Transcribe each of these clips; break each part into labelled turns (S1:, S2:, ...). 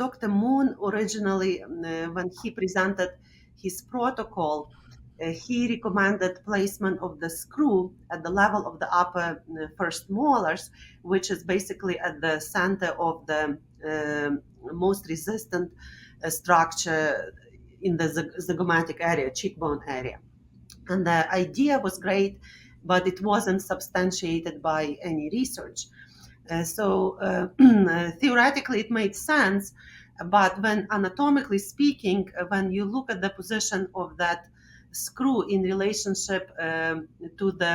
S1: Dr. Moon originally, when he presented his protocol, he recommended placement of the screw at the level of the upper first molars, which is basically at the center of the most resistant structure in the zygomatic area, cheekbone area. And the idea was great, but it wasn't substantiated by any research. So theoretically, it made sense, but when anatomically speaking, when you look at the position of that screw in relationship to the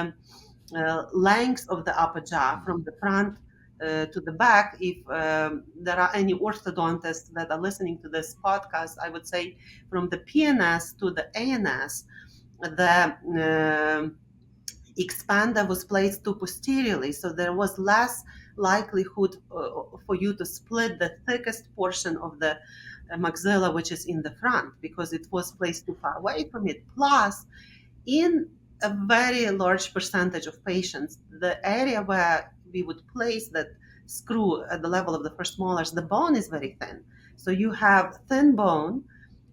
S1: length of the upper jaw from the front to the back, if there are any orthodontists that are listening to this podcast, I would say from the PNS to the ANS, the expander was placed too posteriorly, so there was less likelihood for you to split the thickest portion of the maxilla, which is in the front, because it was placed too far away from it. Plus, in a very large percentage of patients, the area where we would place that screw at the level of the first molars, the bone is very thin. So you have thin bone,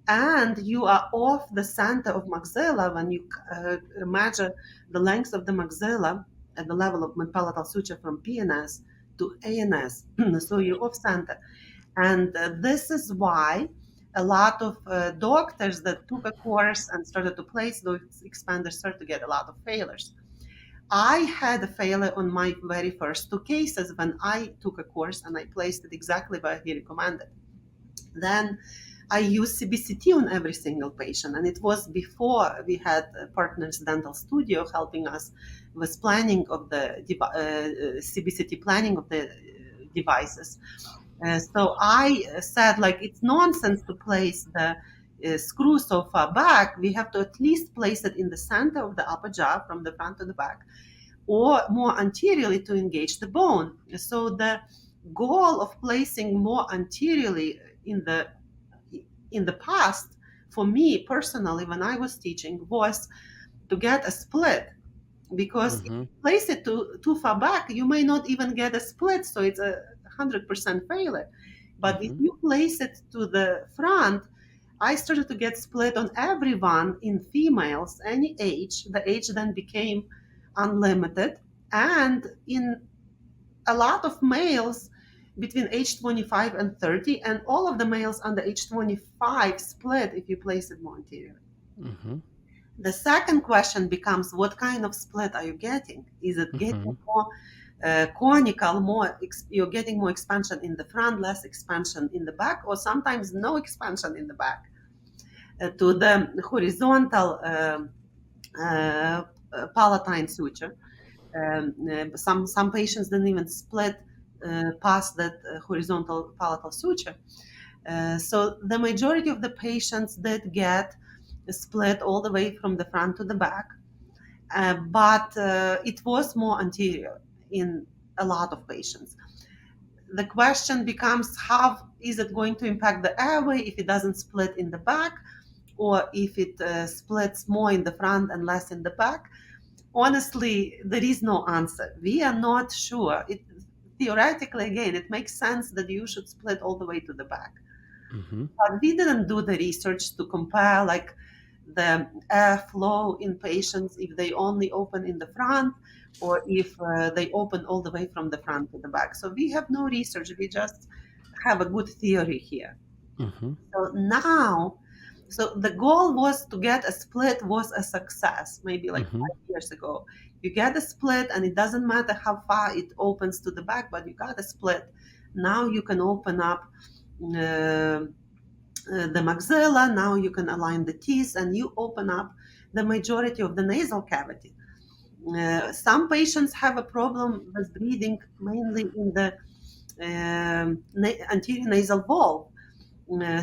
S1: and you are off the center of maxilla when you measure the length of the maxilla at the level of mid-palatal suture from PNS to ANS. So you're off center. And this is why a lot of doctors that took a course and started to place those expanders started to get a lot of failures. I had a failure on my very first two cases when I took a course and I placed it exactly where he recommended. Then I used CBCT on every single patient, and it was before we had Partners Dental Studio helping us with planning of the CBCT planning of the devices. So I said, like, it's nonsense to place the screw so far back. We have to at least place it in the center of the upper jaw from the front to the back, or more anteriorly to engage the bone. So the goal of placing more anteriorly in the past, for me personally, when I was teaching, was to get a split, because if you place it too far back, you may not even get a split, so it's a 100% failure. But if you place it to the front, I started to get split on everyone in females, any age. The age then became unlimited, and in a lot of males between age 25 and 30, and all of the males under age 25 split if you place it more anterior. The second question becomes, what kind of split are you getting? Is it getting more conical, you're getting more expansion in the front, less expansion in the back, or sometimes no expansion in the back? To the horizontal palatine suture, some patients didn't even split past that horizontal palatal suture. So the majority of the patients did get split all the way from the front to the back, but it was more anterior in a lot of patients. The question becomes, how is it going to impact the airway if it doesn't split in the back, or if it splits more in the front and less in the back? Honestly, there is no answer. We are not sure. Theoretically, again, it makes sense that you should split all the way to the back. But we didn't do the research to compare like the airflow in patients if they only open in the front or if they open all the way from the front to the back. So we have no research. We just have a good theory here. So the goal was to get a split was a success, maybe like 5 years ago. You get a split and it doesn't matter how far it opens to the back, but you got a split. Now you can open up the maxilla, now you can align the teeth, and you open up the majority of the nasal cavity. Some patients have a problem with breathing mainly in the anterior nasal valve.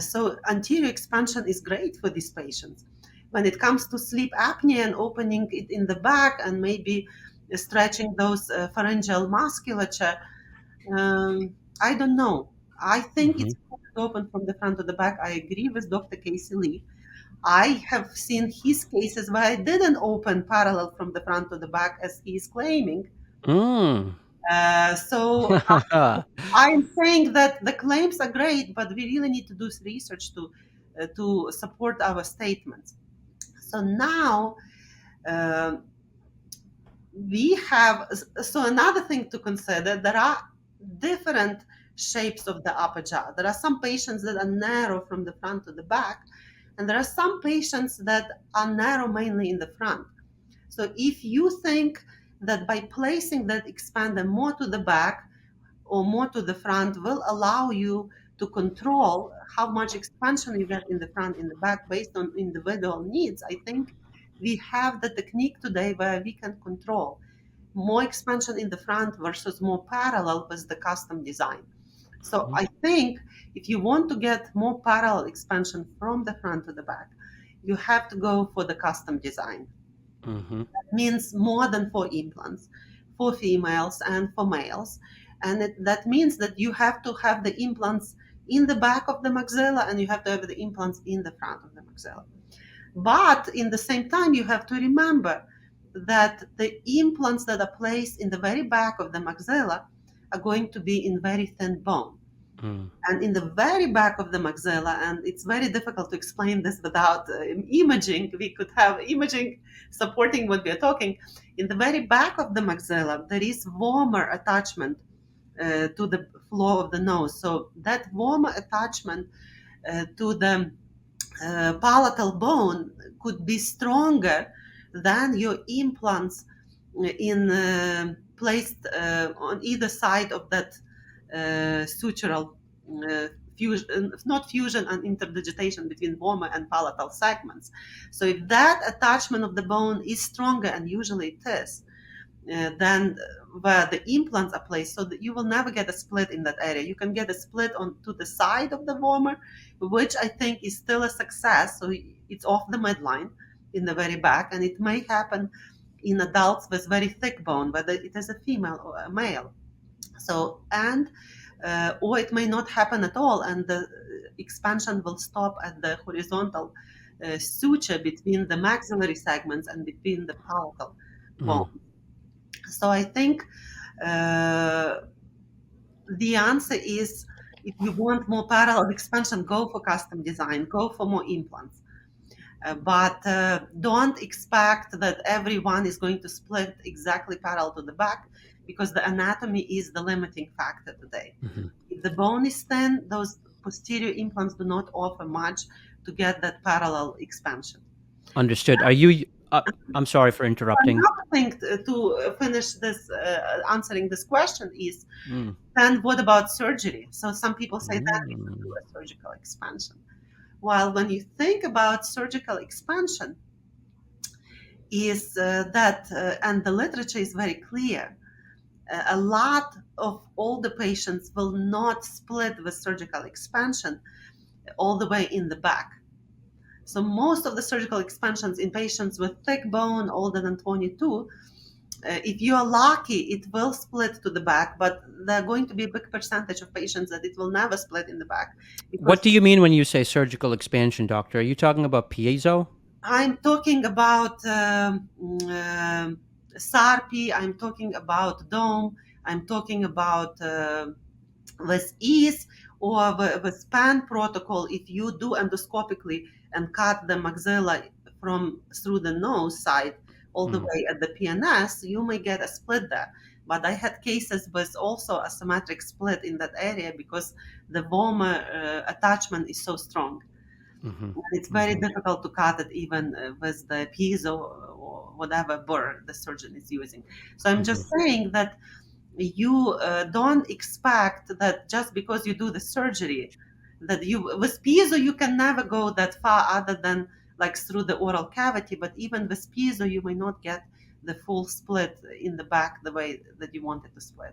S1: So anterior expansion is great for these patients. When it comes to sleep apnea and opening it in the back and maybe stretching those pharyngeal musculature, I don't know. I think it's open from the front to the back. I agree with Dr. Casey Lee. I have seen his cases where I didn't open parallel from the front to the back as he is claiming. So I'm saying that the claims are great, but we really need to do research to support our statements. So now um we have. So another thing to consider: there are different shapes of the upper jaw. There are some patients that are narrow from the front to the back, and there are some patients that are narrow mainly in the front. So if you think that by placing that expander more to the back or more to the front will allow you to control how much expansion you get in the front, in the back, based on individual needs, I think we have the technique today where we can control more expansion in the front versus more parallel with the custom design. So I think if you want to get more parallel expansion from the front to the back, you have to go for the custom design.
S2: Mm-hmm.
S1: Means more than 4 implants for females and for males. And that means that you have to have the implants in the back of the maxilla and you have to have the implants in the front of the maxilla. But in the same time, you have to remember that the implants that are placed in the very back of the maxilla are going to be in very thin bone.
S2: Mm.
S1: And in the very back of the maxilla, and it's very difficult to explain this without imaging, we could have imaging supporting what we are talking. In the very back of the maxilla, there is warmer attachment to the floor of the nose. So that warmer attachment to the palatal bone could be stronger than your implants in placed on either side of that sutural uh, fusion, not fusion and interdigitation between vomer and palatal segments. So if that attachment of the bone is stronger, and usually it is, than where the implants are placed, so that you will never get a split in that area. You can get a split on to the side of the vomer, which I think is still a success. So it's off the midline in the very back, and it may happen in adults with very thick bone, whether it is a female or a male. So, and or it may not happen at all, and the expansion will stop at the horizontal suture between the maxillary segments and between the palatal bone.
S2: Mm.
S1: So I think uh, the answer is, if you want more parallel expansion, go for custom design, go for more implants. But don't expect that everyone is going to split exactly parallel to the back, because the anatomy is the limiting factor today.
S2: Mm-hmm.
S1: If the bone is thin, those posterior implants do not offer much to get that parallel expansion.
S2: Understood. Are you? I'm sorry for interrupting.
S1: Another thing to finish this answering this question is,
S2: Mm.
S1: then what about surgery? So some people say that we could do
S2: Mm.
S1: a surgical expansion. While when you think about surgical expansion, is that, and the literature is very clear, a lot of all the patients will not split with surgical expansion all the way in the back. So most of the surgical expansions in patients with thick bone older than 22, if you are lucky, it will split to the back, but there are going to be a big percentage of patients that it will never split in the back,
S2: What
S1: because
S2: do you mean when you say surgical expansion, doctor? Are you talking about piezo?
S1: I'm talking about SARPI, I'm talking about dome, I'm talking about with ease, or with span protocol. If you do endoscopically and cut the maxilla from through the nose side all the
S2: Mm.
S1: way at the PNS, you may get a split there. But I had cases with also a symmetric split in that area, because the vomer attachment is so strong.
S2: Mm-hmm.
S1: And it's very
S2: Mm-hmm.
S1: difficult to cut it even with the piezo or whatever burr the surgeon is using. So I'm
S2: Mm-hmm.
S1: just saying that you don't expect that just because you do the surgery, that you with piezo you can never go that far other than like through the oral cavity. But even with piezo you may not get the full split in the back the way that you want it to split.